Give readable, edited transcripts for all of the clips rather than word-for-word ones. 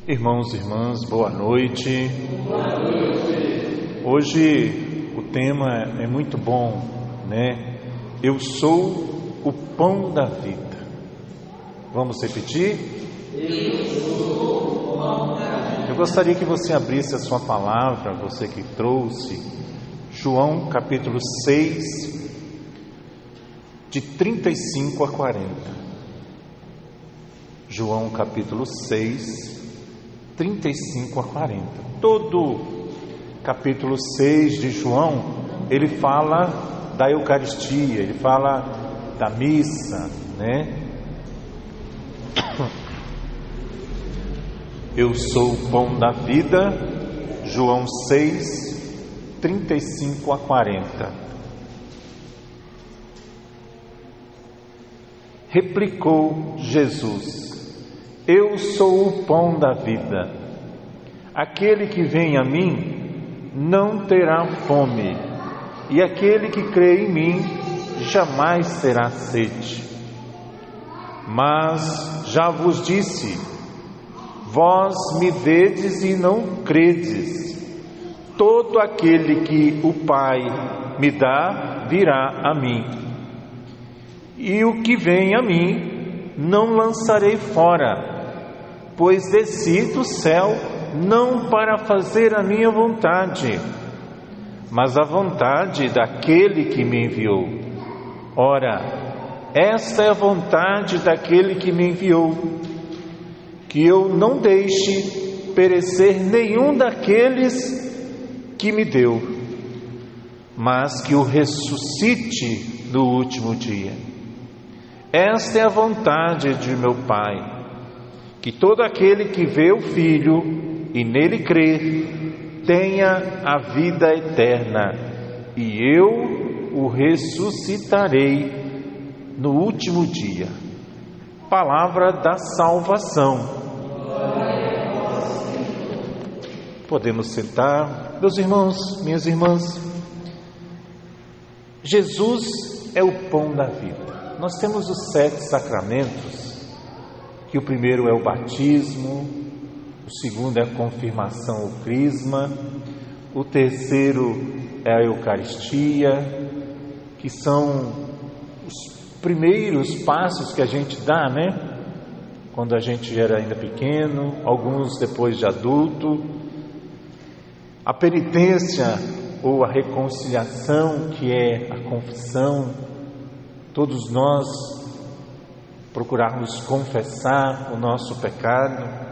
Irmãos e irmãs, boa noite. Boa noite. Hoje o tema é muito bom, né? Eu sou o pão da vida. Vamos repetir? Eu sou o pão da vida. Eu gostaria que você abrisse a sua palavra, você que trouxe, João capítulo 6, de 35 a 40. João capítulo 6, 35 a 40. Todo capítulo 6 de João, ele fala da Eucaristia, ele fala da missa, né? Eu sou o pão da vida, João 6, 35 a 40. Replicou Jesus: Eu sou o pão da vida. Aquele que vem a mim não terá fome, e aquele que crê em mim jamais terá sede. Mas já vos disse: vós me vedes e não credes. Todo aquele que o Pai me dá virá a mim, e o que vem a mim não lançarei fora, pois desci do céu não para fazer a minha vontade, mas a vontade daquele que me enviou. Ora, esta é a vontade daquele que me enviou, que eu não deixe perecer nenhum daqueles que me deu, mas que o ressuscite no último dia. Esta é a vontade de meu Pai, que todo aquele que vê o Filho e nele crer tenha a vida eterna, e eu o ressuscitarei no último dia. Palavra da salvação. Podemos sentar, meus irmãos, minhas irmãs. Jesus é o pão da vida. Nós temos os 7 sacramentos, que o primeiro é o batismo, o segundo é a confirmação ou crisma, o terceiro é a Eucaristia, que são os primeiros passos que a gente dá, né? Quando a gente era ainda pequeno, alguns depois de adulto. A penitência ou a reconciliação, que é a confissão, todos nós procurarmos confessar o nosso pecado.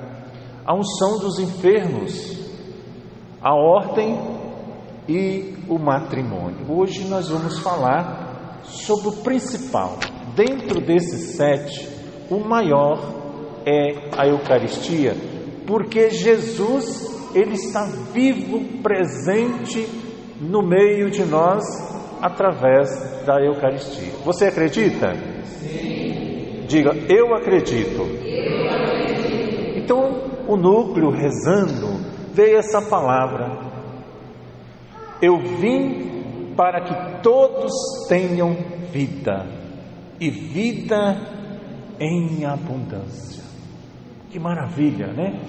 A unção dos enfermos, a ordem e o matrimônio. Hoje nós vamos falar sobre o principal. Dentro desses 7, o maior é a Eucaristia, porque Jesus, ele está vivo, presente no meio de nós através da Eucaristia. Você acredita? Sim. Diga: eu acredito. Eu acredito. Então, o núcleo rezando, veio essa palavra: eu vim para que todos tenham vida, e vida em abundância. Que maravilha, né?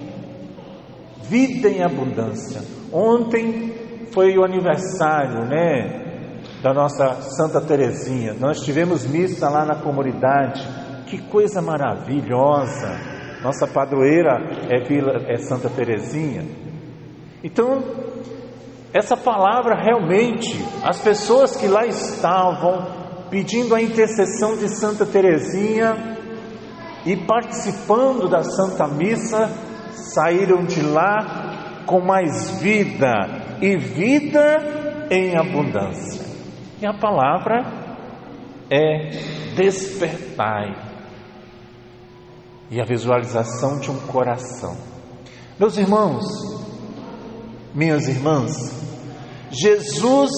Vida em abundância. Ontem foi o aniversário, né, da nossa Santa Teresinha. Nós tivemos missa lá na comunidade. Que coisa maravilhosa. Nossa padroeira é Santa Teresinha. Então, essa palavra realmente, as pessoas que lá estavam pedindo a intercessão de Santa Teresinha e participando da Santa Missa, saíram de lá com mais vida, e vida em abundância. E a palavra é despertai. E a visualização de um coração. Meus irmãos, minhas irmãs, Jesus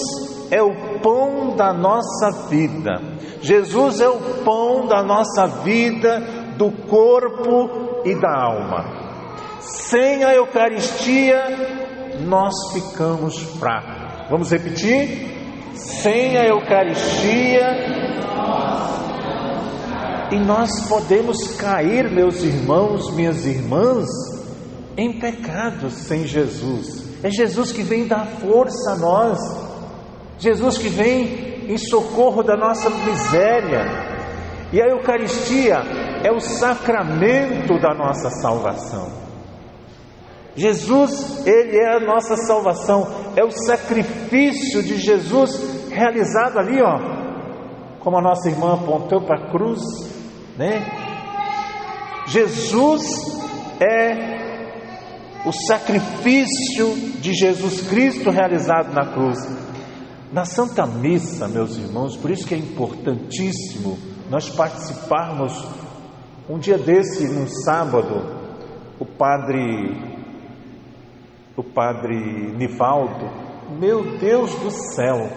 é o pão da nossa vida. Jesus é o pão da nossa vida, do corpo e da alma. Sem a Eucaristia, nós ficamos fracos. Vamos repetir? Sem a Eucaristia, e nós podemos cair, meus irmãos, minhas irmãs, em pecados sem Jesus. É Jesus que vem dar força a nós, Jesus que vem em socorro da nossa miséria. E a Eucaristia é o sacramento da nossa salvação. Jesus, Ele é a nossa salvação, é o sacrifício de Jesus realizado ali, ó, como a nossa irmã apontou para a cruz, né? Jesus é o sacrifício de Jesus Cristo realizado na cruz. Na Santa Missa, meus irmãos, por isso que é importantíssimo nós participarmos. Um dia desse, num sábado, o padre Nivaldo, meu Deus do céu,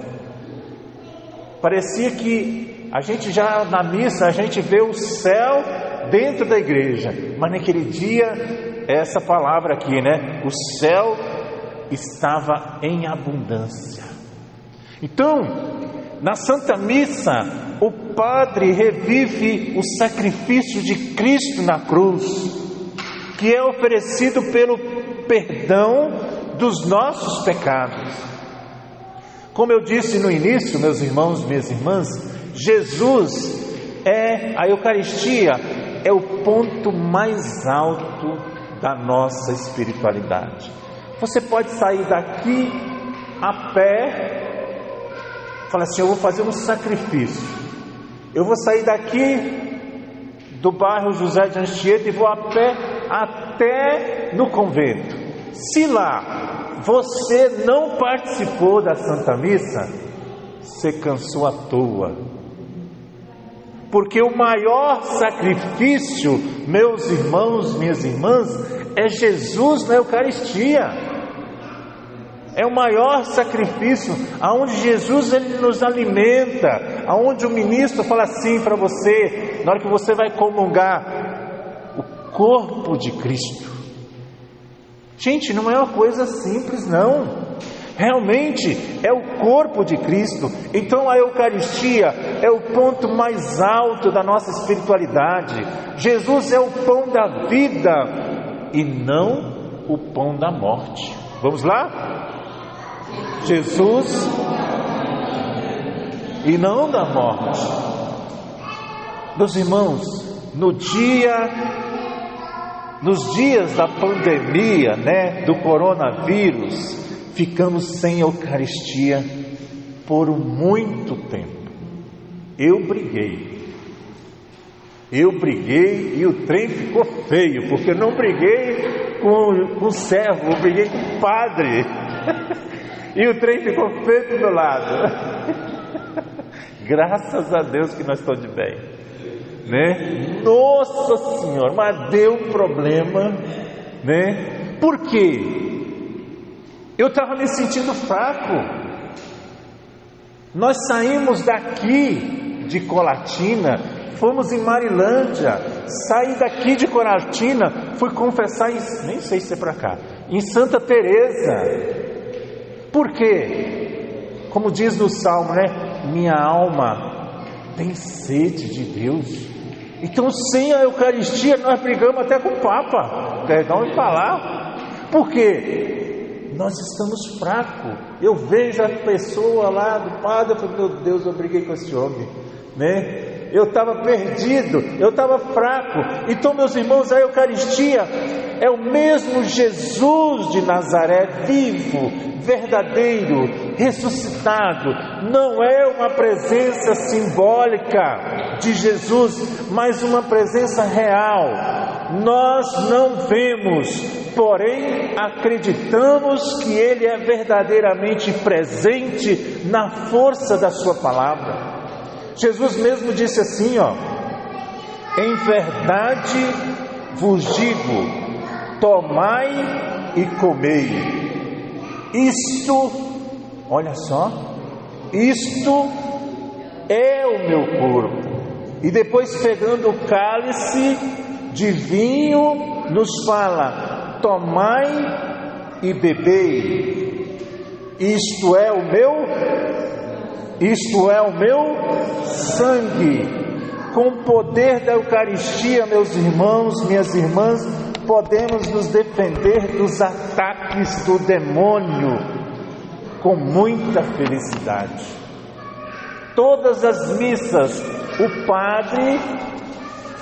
parecia que a gente já na missa, a gente vê o céu dentro da igreja, mas naquele dia, essa palavra aqui, né? O céu estava em abundância. Então, na Santa Missa, o Padre revive o sacrifício de Cristo na cruz, que é oferecido pelo perdão dos nossos pecados. Como eu disse no início, meus irmãos, minhas irmãs, Jesus a Eucaristia é o ponto mais alto da nossa espiritualidade. Você pode sair daqui a pé, falar assim: eu vou fazer um sacrifício, eu vou sair daqui do bairro José de Anchieta e vou a pé até no convento. Se lá você não participou da Santa Missa, você cansou à toa, porque o maior sacrifício, meus irmãos, minhas irmãs, é Jesus na Eucaristia. É o maior sacrifício, aonde Jesus ele nos alimenta, aonde o ministro fala assim para você, na hora que você vai comungar, o corpo de Cristo. Gente, não é uma coisa simples, não. Realmente é o corpo de Cristo. Então a Eucaristia é o ponto mais alto da nossa espiritualidade. Jesus é o pão da vida e não o pão da morte. Vamos lá? Jesus e não da morte. Meus irmãos, nos dias da pandemia, né, do coronavírus, ficamos sem Eucaristia por muito tempo. Eu briguei e o trem ficou feio, porque eu não briguei com o servo, eu briguei com o padre. E o trem ficou feio do meu lado. Graças a Deus que nós estamos de bem, né? Nossa Senhora, mas deu um problema, né? Por quê? Eu estava me sentindo fraco. Nós saímos daqui de Colatina, fomos em Marilândia, saí daqui de Colatina, fui confessar nem sei se é para cá, em Santa Teresa. Por quê? Como diz no Salmo, né? Minha alma tem sede de Deus. Então, sem a Eucaristia, nós brigamos até com o Papa. Perdão de falar. Por quê? Nós estamos fracos. Eu vejo a pessoa lá do padre, eu falo: meu Deus, eu briguei com esse homem, né? Eu estava perdido, eu estava fraco. Então, meus irmãos, a Eucaristia é o mesmo Jesus de Nazaré, vivo, verdadeiro, ressuscitado. Não é uma presença simbólica de Jesus, mas uma presença real. Nós não vemos, porém acreditamos que Ele é verdadeiramente presente na força da sua palavra. Jesus mesmo disse assim, ó: em verdade vos digo, tomai e comei. Isto, olha só, isto é o meu corpo. E depois, pegando o cálice de vinho, nos fala: tomai e bebei. Isto é o meu sangue. Com o poder da Eucaristia, meus irmãos, minhas irmãs, podemos nos defender dos ataques do demônio com muita felicidade. Todas as missas, o padre,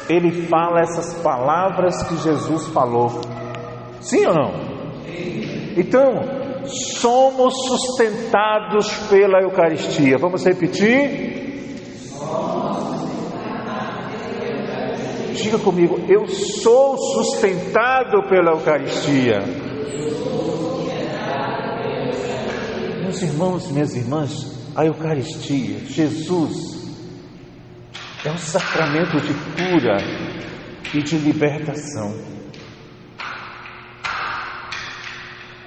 ele fala essas palavras que Jesus falou. Sim ou não? Então, somos sustentados pela Eucaristia. Vamos repetir? Diga comigo, eu sou sustentado pela Eucaristia. Meus irmãos e minhas irmãs, a Eucaristia, Jesus, é um sacramento de cura e de libertação.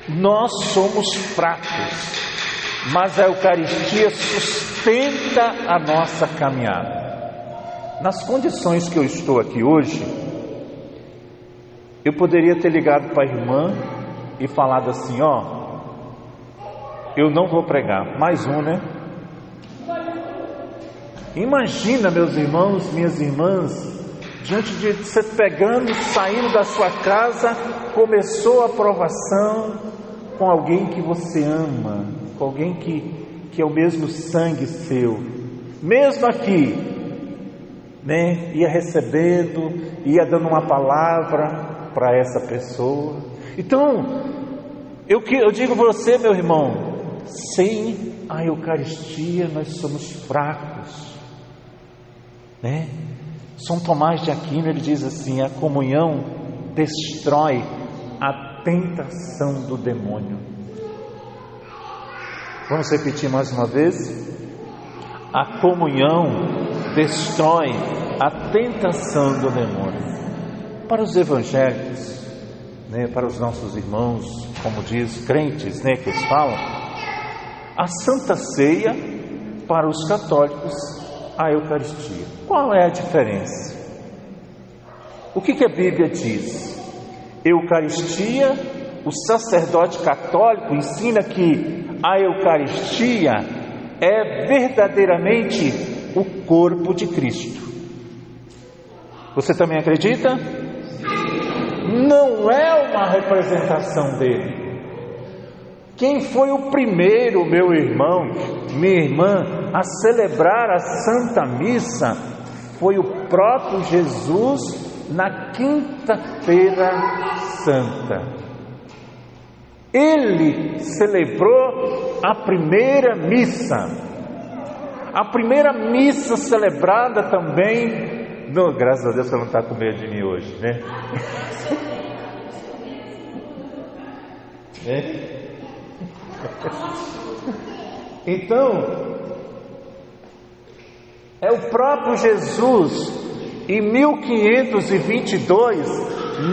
Nós somos fracos, mas a Eucaristia sustenta a nossa caminhada. Nas condições que eu estou aqui hoje, eu poderia ter ligado para a irmã e falado assim, ó, eu não vou pregar, mais um, né? Imagina, meus irmãos, minhas irmãs, diante de você pegando, saindo da sua casa, começou a provação com alguém que você ama, com alguém que é o mesmo sangue seu, mesmo aqui, né? Ia recebendo, ia dando uma palavra para essa pessoa. Então, eu digo a você, meu irmão, sem a Eucaristia nós somos fracos, né? São Tomás de Aquino, ele diz assim, a comunhão destrói a tentação do demônio. Vamos repetir mais uma vez? A comunhão destrói a tentação do demônio. Para os evangélicos, né, para os nossos irmãos, como diz, crentes, né, que eles falam, a Santa Ceia, para os católicos, a Eucaristia. Qual é a diferença? O que a Bíblia diz? Eucaristia, o sacerdote católico ensina que a Eucaristia é verdadeiramente o corpo de Cristo. Você também acredita? Não é uma representação dele. Quem foi o primeiro, meu irmão, minha irmã, a celebrar a Santa Missa foi o próprio Jesus na Quinta-feira Santa. Ele celebrou a primeira missa. A primeira missa celebrada também, não, graças a Deus que ela não está com medo de mim hoje, né? Então, é o próprio Jesus, em 1522,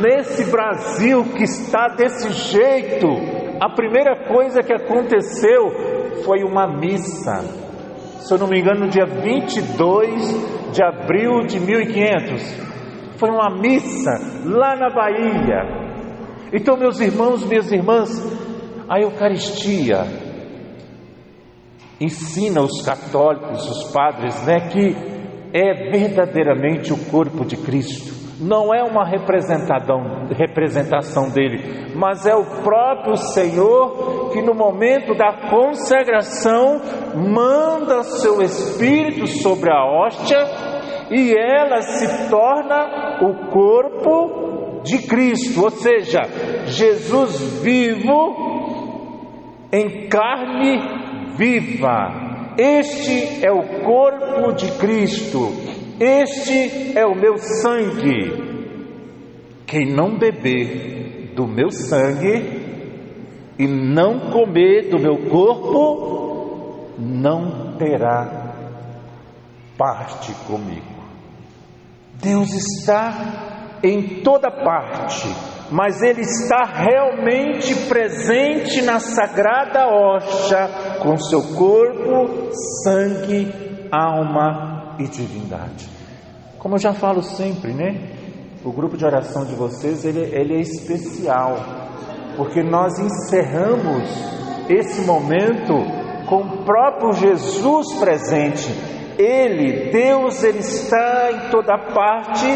nesse Brasil que está desse jeito, a primeira coisa que aconteceu foi uma missa. Se eu não me engano, no dia 22 de abril de 1500, foi uma missa lá na Bahia. Então, meus irmãos, minhas irmãs, a Eucaristia ensina os católicos, os padres, né, que é verdadeiramente o corpo de Cristo. Não é uma representação dele, mas é o próprio Senhor que no momento da consagração manda seu Espírito sobre a hóstia e ela se torna o corpo de Cristo, ou seja, Jesus vivo em carne viva. Este é o corpo de Cristo, este é o meu sangue. Quem não beber do meu sangue e não comer do meu corpo, não terá parte comigo. Deus está em toda parte, mas Ele está realmente presente na Sagrada Hóstia, com seu corpo, sangue, alma e divindade. Como eu já falo sempre, né? O grupo de oração de vocês, ele é especial, porque nós encerramos esse momento com o próprio Jesus presente. Ele, Deus, Ele está em toda parte,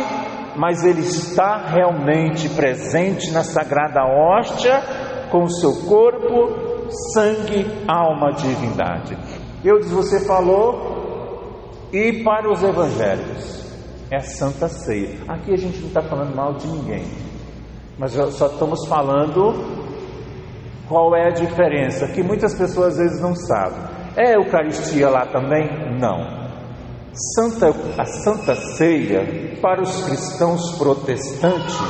mas ele está realmente presente na Sagrada Hóstia, com o seu corpo, sangue, alma, divindade. Você falou, e para os evangélicos, é a Santa Ceia. Aqui a gente não está falando mal de ninguém, mas só estamos falando qual é a diferença, que muitas pessoas às vezes não sabem. É Eucaristia lá também? Não. A Santa Ceia, para os cristãos protestantes,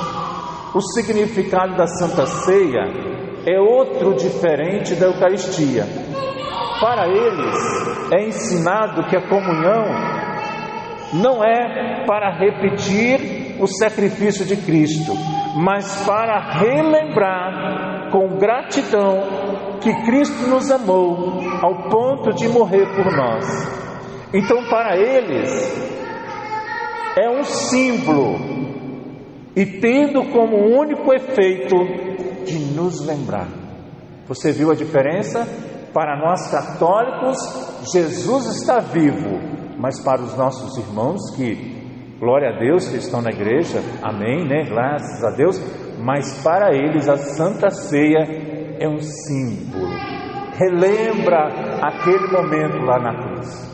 o significado da Santa Ceia é outro diferente da Eucaristia. Para eles é ensinado que a comunhão não é para repetir o sacrifício de Cristo, mas para relembrar com gratidão que Cristo nos amou ao ponto de morrer por nós. Então, para eles é um símbolo e tendo como único efeito de nos lembrar. Você viu a diferença? Para nós católicos, Jesus está vivo, mas para os nossos irmãos que, glória a Deus, que estão na igreja, amém, né? Graças a Deus, mas para eles a Santa Ceia é um símbolo, relembra aquele momento lá na cruz.